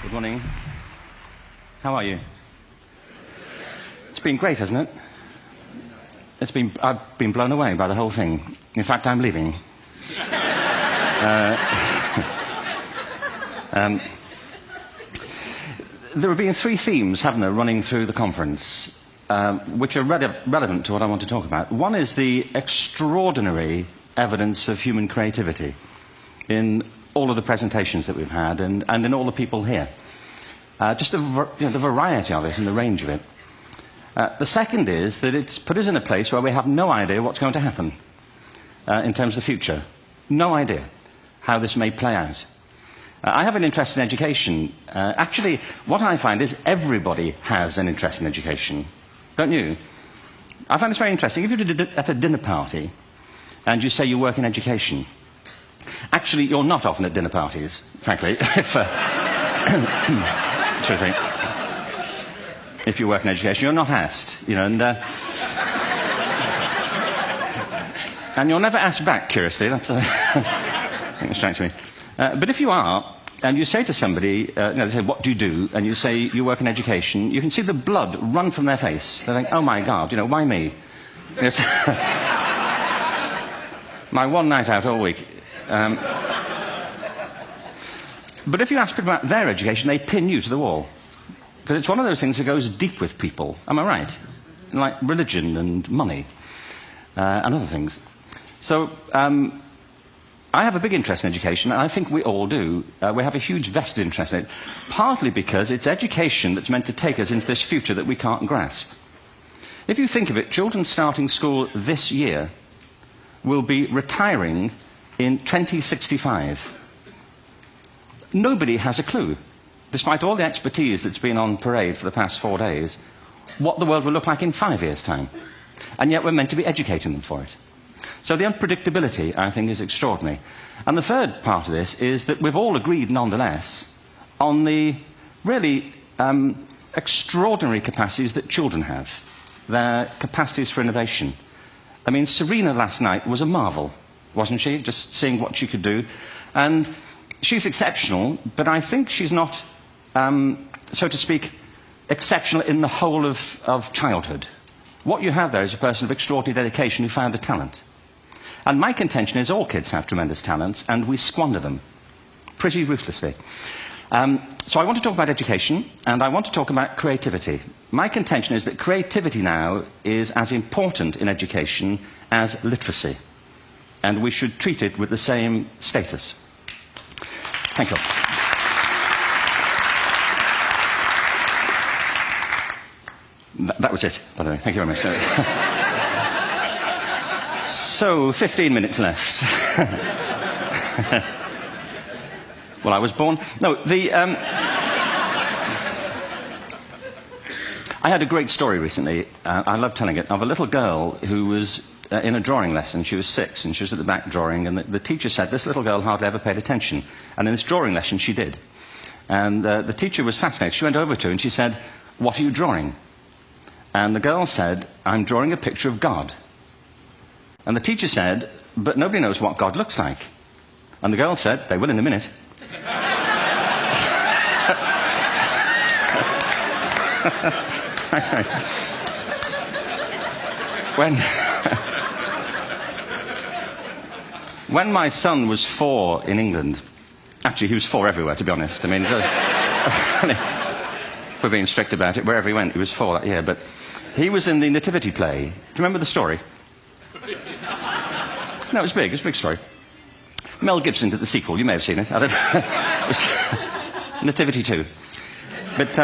Good morning. How are you? It's been great, hasn't it? I've been blown away by the whole thing. In fact, I'm leaving. There have been three themes, haven't there, running through the conference, which are relevant to what I want to talk about. One is the extraordinary evidence of human creativity in all of the presentations that we've had and in all the people here. Just the variety of it and the range of it. The second is that it's put us in a place where we have no idea what's going to happen in terms of the future. No idea how this may play out. I have an interest in education. Actually, what I find is everybody has an interest in education. Don't you? I find this very interesting. If you're at a dinner party and you say you work in education, actually, you're not often at dinner parties, frankly. If you work in education, you're not asked, and you're never asked back, curiously. That's I think it strikes me. But if you are, and you say to somebody, they say, "What do you do?" and you say, "You work in education," you can see the blood run from their face. They think, "Oh my God, why me?" It's my one night out all week. But if you ask people about their education, they pin you to the wall. Because it's one of those things that goes deep with people. Am I right? Like religion and money and other things. So I have a big interest in education, and I think we all do. We have a huge vested interest in it, partly because it's education that's meant to take us into this future that we can't grasp. If you think of it, children starting school this year will be retiring in 2065. Nobody has a clue, despite all the expertise that's been on parade for the past 4 days, what the world will look like in 5 years' time. And yet we're meant to be educating them for it. So the unpredictability, I think, is extraordinary. And the third part of this is that we've all agreed, nonetheless, on the really extraordinary capacities that children have, their capacities for innovation. I mean, Serena last night was a marvel, wasn't she? Just seeing what she could do. And she's exceptional, but I think she's not, so to speak, exceptional in the whole of childhood. What you have there is a person of extraordinary dedication who found a talent. And my contention is all kids have tremendous talents, and we squander them pretty ruthlessly. So I want to talk about education, and I want to talk about creativity. My contention is that creativity now is as important in education as literacy, and we should treat it with the same status. Thank you. That was it, by the way. Thank you very much. So, 15 minutes left. Well, I was born... No, I had a great story recently, I love telling it, of a little girl who was in a drawing lesson. She was 6, and she was at the back drawing, and the teacher said this little girl hardly ever paid attention. And in this drawing lesson, she did. And the teacher was fascinated. She went over to her and she said, "What are you drawing?" And the girl said, "I'm drawing a picture of God." And the teacher said, "But nobody knows what God looks like." And the girl said, "They will in a minute." When my son was 4 in England, actually he was 4 everywhere, to be honest. I mean, if we're being strict about it, wherever he went, he was 4 that year. But he was in the Nativity play. Do you remember the story? No, it was big. It was a big story. Mel Gibson did the sequel. You may have seen it. I don't know. It was Nativity 2. But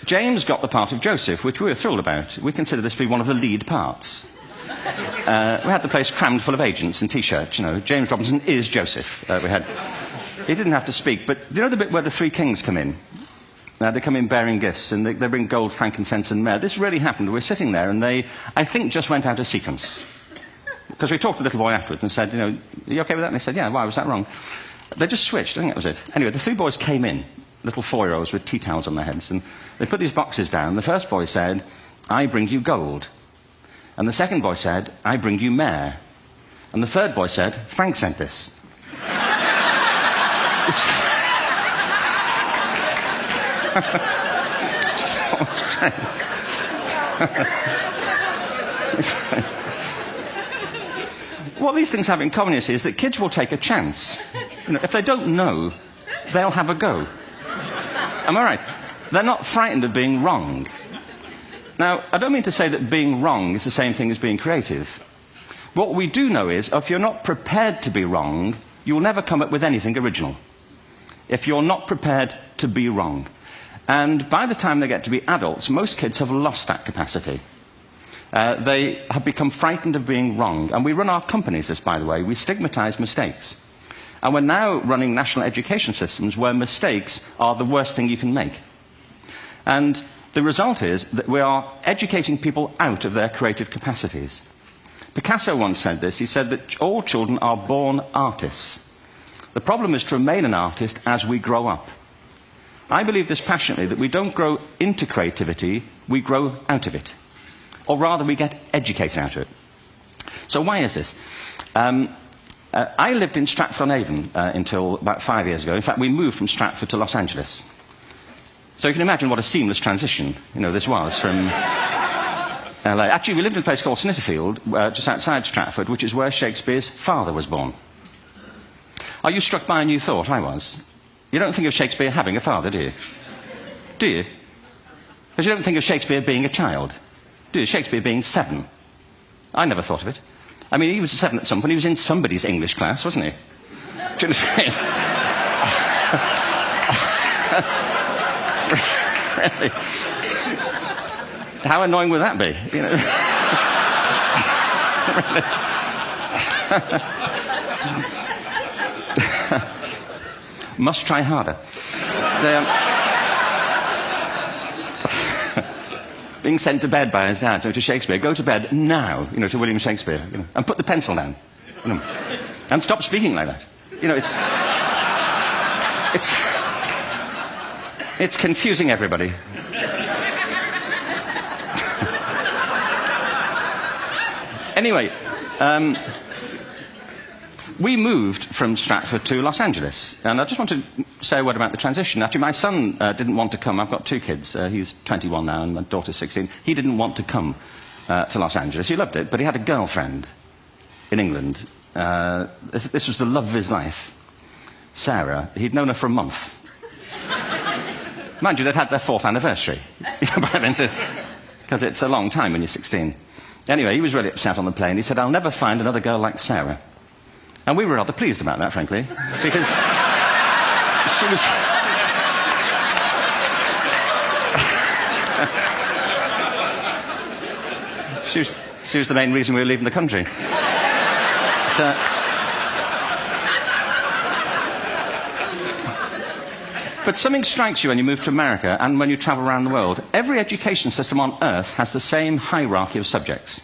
James got the part of Joseph, which we were thrilled about. We consider this to be one of the lead parts. We had the place crammed full of agents and T-shirts, James Robinson is Joseph. He didn't have to speak, but you know the bit where the 3 kings come in? They come in bearing gifts, and they bring gold, frankincense, and myrrh. This really happened. We're sitting there, and they, I think, just went out of sequence. Because we talked to the little boy afterwards and said, "Are you okay with that?" And they said, "Yeah, why was that wrong?" They just switched. I think that was it. Anyway, the 3 boys came in, little 4-year-olds with tea towels on their heads, and they put these boxes down. The first boy said, "I bring you gold." And the second boy said, "I bring you myrrh." And the third boy said, "Frank sent this." What these things have in common, you see, is that kids will take a chance. If they don't know, they'll have a go. Am I right? They're not frightened of being wrong. Now, I don't mean to say that being wrong is the same thing as being creative. What we do know is, if you're not prepared to be wrong, you will never come up with anything original. If you're not prepared to be wrong. And by the time they get to be adults, most kids have lost that capacity. They have become frightened of being wrong. And we run our companies this, by the way. We stigmatize mistakes. And we're now running national education systems where mistakes are the worst thing you can make. And the result is that we are educating people out of their creative capacities. Picasso once said this. He said that all children are born artists. The problem is to remain an artist as we grow up. I believe this passionately, that we don't grow into creativity, we grow out of it. Or rather, we get educated out of it. So why is this? I lived in Stratford-on-Avon until about 5 years ago. In fact, we moved from Stratford to Los Angeles. So you can imagine what a seamless transition, this was from LA. Actually, we lived in a place called Snitterfield, just outside Stratford, which is where Shakespeare's father was born. Are you struck by a new thought? I was. You don't think of Shakespeare having a father, do you? Do you? Because you don't think of Shakespeare being a child. Do you? Shakespeare being 7. I never thought of it. I mean, he was 7 at some point. He was in somebody's English class, wasn't he? Do you understand? Really? How annoying would that be? Must try harder. Being sent to bed by his dad to Shakespeare. Go to bed now, to William Shakespeare, and put the pencil down, and stop speaking like that. It's confusing everybody. Anyway, we moved from Stratford to Los Angeles, and I just want to say a word about the transition. Actually, my son didn't want to come. I've got 2 kids. He's 21 now, and my daughter's 16. He didn't want to come to Los Angeles. He loved it, but he had a girlfriend in England. This was the love of his life, Sarah. He'd known her for a month. Mind you, they'd had their 4th anniversary by then, because it's a long time when you're 16. Anyway, he was really upset on the plane. He said, "I'll never find another girl like Sarah." And we were rather pleased about that, frankly, because she was... she was the main reason we were leaving the country. But something strikes you when you move to America and when you travel around the world. Every education system on Earth has the same hierarchy of subjects.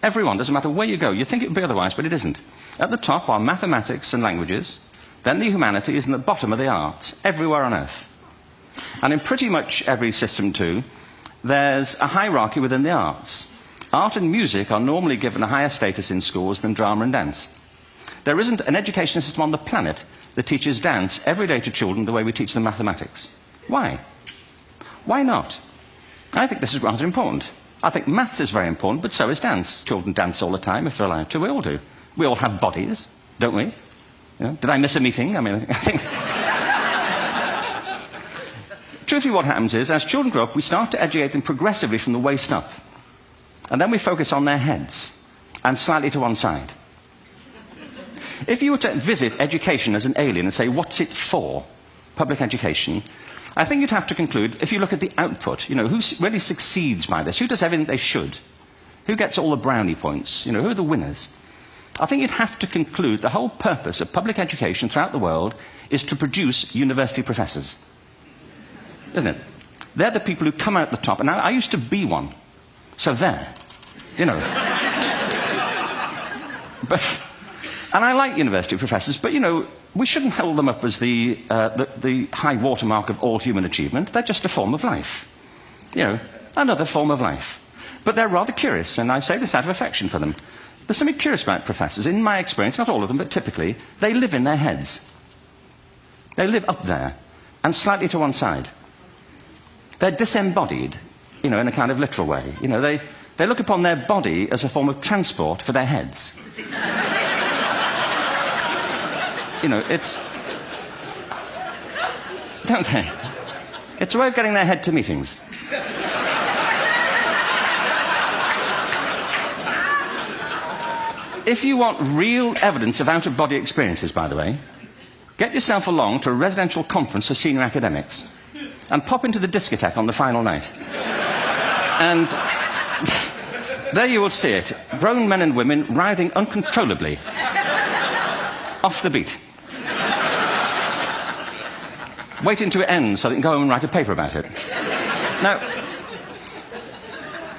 Everyone, doesn't matter where you go. You'd think it would be otherwise, but it isn't. At the top are mathematics and languages, then the humanities, and at the bottom are the arts, everywhere on Earth. And in pretty much every system, too, there's a hierarchy within the arts. Art and music are normally given a higher status in schools than drama and dance. There isn't an education system on the planet that teaches dance every day to children the way we teach them mathematics. Why? Why not? I think this is rather important. I think maths is very important, but so is dance. Children dance all the time if they're allowed to. We all do. We all have bodies, don't we? Did I miss a meeting? I mean, I think... Truthfully, what happens is, as children grow up, we start to educate them progressively from the waist up. And then we focus on their heads, and slightly to one side. If you were to visit education as an alien and say, what's it for, public education, I think you'd have to conclude, if you look at the output, who really succeeds by this, who does everything they should, who gets all the brownie points, who are the winners, I think you'd have to conclude the whole purpose of public education throughout the world is to produce university professors. Isn't it? They're the people who come out the top, and I used to be one, so there, But... And I like university professors, but, we shouldn't hold them up as the high watermark of all human achievement. They're just a form of life. Another form of life. But they're rather curious, and I say this out of affection for them. There's something curious about professors. In my experience, not all of them, but typically, they live in their heads. They live up there, and slightly to one side. They're disembodied, in a kind of literal way. They look upon their body as a form of transport for their heads. It's... Don't they? It's a way of getting their head to meetings. If you want real evidence of out-of-body experiences, by the way, get yourself along to a residential conference for senior academics and pop into the discotheque on the final night. And there you will see it. Grown men and women writhing uncontrollably off the beat. Waiting till it ends so they can go home and write a paper about it. Now,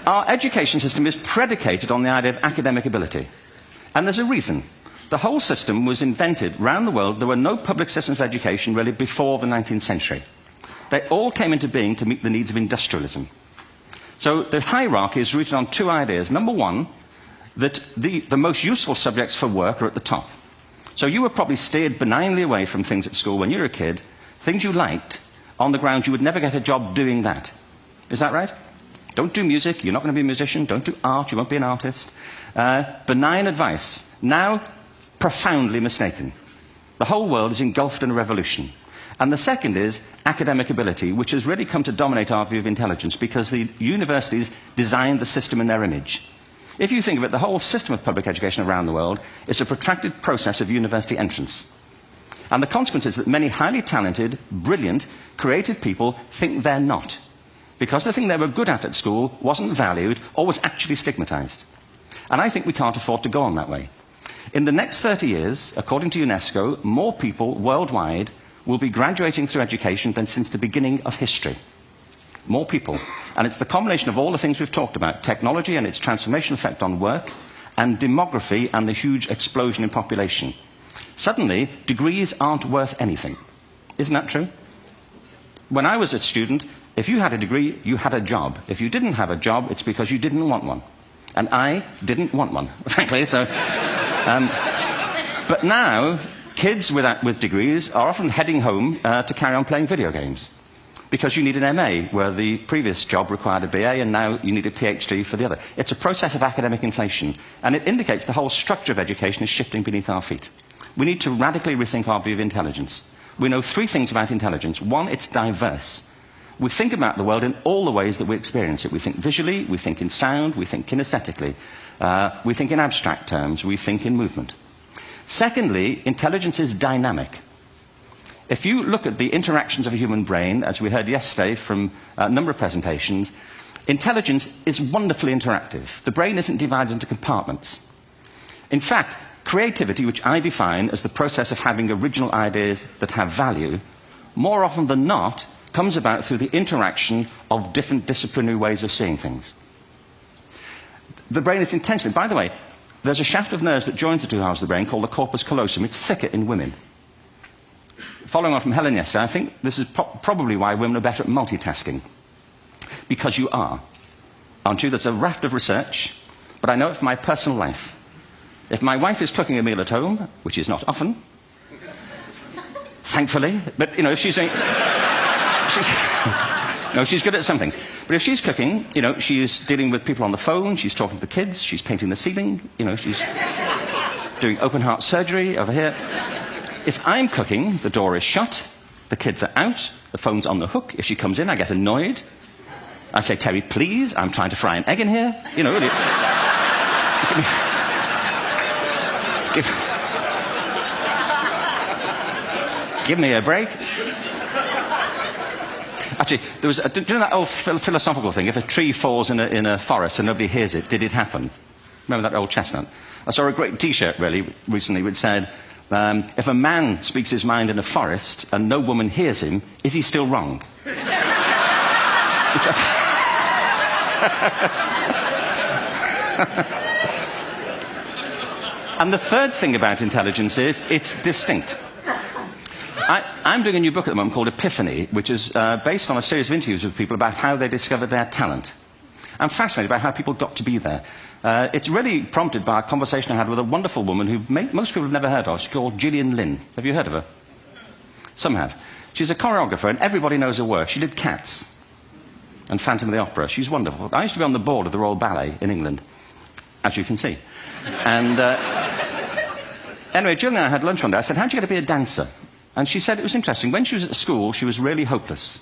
our education system is predicated on the idea of academic ability. And there's a reason. The whole system was invented around the world. There were no public systems of education really before the 19th century. They all came into being to meet the needs of industrialism. So the hierarchy is rooted on two ideas. Number one, that the most useful subjects for work are at the top. So you were probably steered benignly away from things at school when you were a kid, things you liked, on the grounds you would never get a job doing that. Is that right? Don't do music, you're not going to be a musician. Don't do art, you won't be an artist. Benign advice. Now, profoundly mistaken. The whole world is engulfed in a revolution. And the second is academic ability, which has really come to dominate our view of intelligence because the universities designed the system in their image. If you think of it, the whole system of public education around the world is a protracted process of university entrance. And the consequence is that many highly talented, brilliant, creative people think they're not. Because the thing they were good at school wasn't valued or was actually stigmatized. And I think we can't afford to go on that way. In the next 30 years, according to UNESCO, more people worldwide will be graduating through education than since the beginning of history. More people. And it's the combination of all the things we've talked about, technology and its transformational effect on work, and demography and the huge explosion in population. Suddenly, degrees aren't worth anything. Isn't that true? When I was a student, if you had a degree, you had a job. If you didn't have a job, it's because you didn't want one. And I didn't want one, frankly. So, but now, kids with degrees are often heading home to carry on playing video games. Because you need an MA, where the previous job required a BA, and now you need a PhD for the other. It's a process of academic inflation, and it indicates the whole structure of education is shifting beneath our feet. We need to radically rethink our view of intelligence. We know three things about intelligence. One, it's diverse. We think about the world in all the ways that we experience it. We think visually, we think in sound, we think kinesthetically, we think in abstract terms, we think in movement. Secondly, intelligence is dynamic. If you look at the interactions of a human brain, as we heard yesterday from a number of presentations, intelligence is wonderfully interactive. The brain isn't divided into compartments. In fact, creativity, which I define as the process of having original ideas that have value, more often than not, comes about through the interaction of different disciplinary ways of seeing things. The brain is intentionally... By the way, there's a shaft of nerves that joins the two halves of the brain called the corpus callosum. It's thicker in women. Following on from Helen yesterday, I think this is probably why women are better at multitasking. Because you are. Aren't you? There's a raft of research, but I know it from my personal life. If my wife is cooking a meal at home, which is not often, thankfully, but, if she's doing... she's good at some things. But if she's cooking, she's dealing with people on the phone, she's talking to the kids, she's painting the ceiling, she's doing open heart surgery over here. If I'm cooking, the door is shut, the kids are out, the phone's on the hook. If she comes in, I get annoyed. I say, Terry, please, I'm trying to fry an egg in here. Really. Give me a break. Actually, there was do you know that old philosophical thing? If a tree falls in a forest and nobody hears it, did it happen? Remember that old chestnut? I saw a great T-shirt, really, recently, which said, if a man speaks his mind in a forest and no woman hears him, is he still wrong? And the third thing about intelligence is it's distinct. I'm doing a new book at the moment called Epiphany, which is based on a series of interviews with people about how they discovered their talent. I'm fascinated by how people got to be there. It's really prompted by a conversation I had with a wonderful woman who most people have never heard of. She's called Gillian Lynn. Have you heard of her? Some have. She's a choreographer, and everybody knows her work. She did Cats. and Phantom of the Opera. She's wonderful. I used to be on the board of the Royal Ballet in England, as you can see. And anyway, Jill and I had lunch one day. I said, how'd you get to be a dancer? And she said it was interesting. When she was at school, she was really hopeless.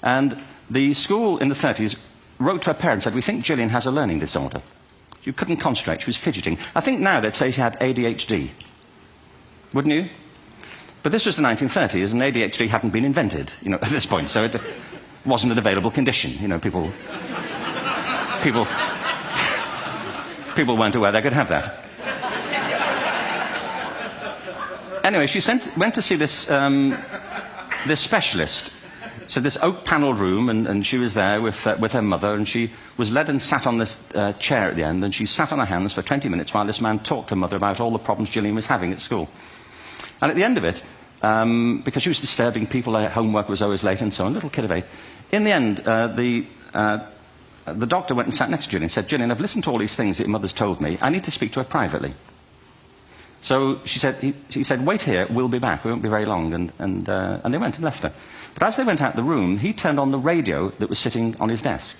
And the school in the 30s wrote to her parents and said, we think Gillian has a learning disorder. You couldn't concentrate. She was fidgeting. I think now they'd say she had ADHD. Wouldn't you? But this was the 1930s, and ADHD hadn't been invented, at this point. So it wasn't an available condition. People weren't aware they could have that. Anyway, she went to see this specialist. So this oak-panelled room, and she was there with her mother, and she was led and sat on this chair at the end, and she sat on her hands for 20 minutes while this man talked to her mother about all the problems Gillian was having at school. And at the end of it, because she was disturbing people, her homework was always late and so on, little kid of 8, in the end, the doctor went and sat next to Gillian and said, Gillian, I've listened to all these things that your mother's told me. I need to speak to her privately. So he said, wait here, we'll be back. We won't be very long. And they went and left her. But as they went out the room, he turned on the radio that was sitting on his desk.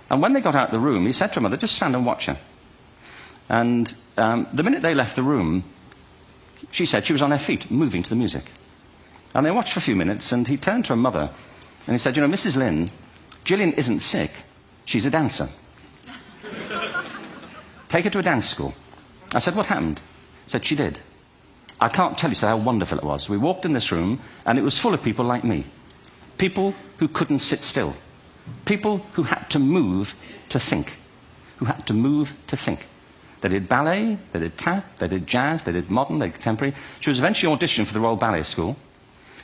And when they got out the room, he said to her mother, just stand and watch her. And the minute they left the room, she said she was on her feet, moving to the music. And they watched for a few minutes, and he turned to her mother, and he said, Mrs. Lynn, Gillian isn't sick. She's a dancer. Take her to a dance school. I said, what happened? He said, she did. I can't tell you how wonderful it was. We walked in this room, and it was full of people like me. People who couldn't sit still. People who had to move to think. Who had to move to think. They did ballet, they did tap, they did jazz, they did modern, they did contemporary. She was eventually auditioned for the Royal Ballet School.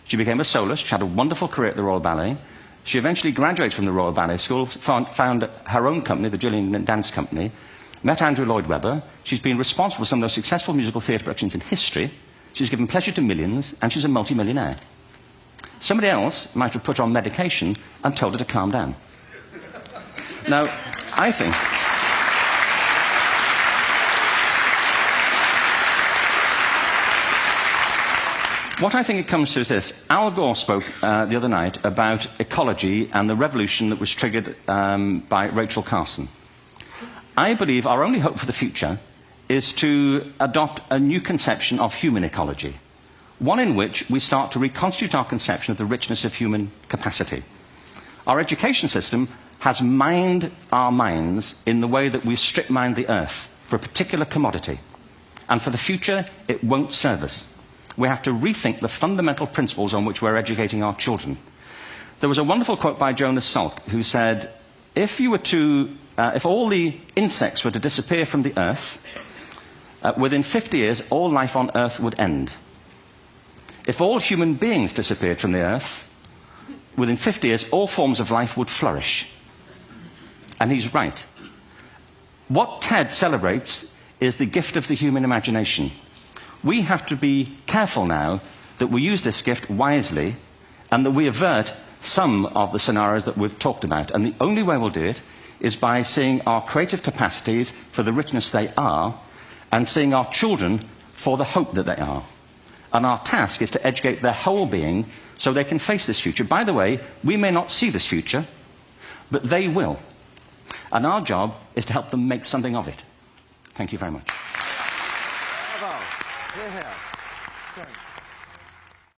She became a soloist. She had a wonderful career at the Royal Ballet. She eventually graduated from the Royal Ballet School, found her own company, the Gillian Dance Company, met Andrew Lloyd Webber. She's been responsible for some of the most successful musical theatre productions in history. She's given pleasure to millions, and she's a multi-millionaire. Somebody else might have put her on medication and told her to calm down. Now, I think... What I think it comes to is this. Al Gore spoke the other night about ecology and the revolution that was triggered by Rachel Carson. I believe our only hope for the future is to adopt a new conception of human ecology, one in which we start to reconstitute our conception of the richness of human capacity. Our education system has mined our minds in the way that we strip-mined the earth for a particular commodity, and for the future it won't serve us. We have to rethink the fundamental principles on which we're educating our children. There was a wonderful quote by Jonas Salk, who said, if all the insects were to disappear from the earth, within 50 years, all life on earth would end. If all human beings disappeared from the earth, within 50 years, all forms of life would flourish. And he's right. What TED celebrates is the gift of the human imagination. We have to be careful now that we use this gift wisely and that we avert some of the scenarios that we've talked about. And the only way we'll do it is by seeing our creative capacities for the richness they are and seeing our children for the hope that they are. And our task is to educate their whole being so they can face this future. By the way, we may not see this future, but they will. And our job is to help them make something of it. Thank you very much. Bravo. Here. Thanks.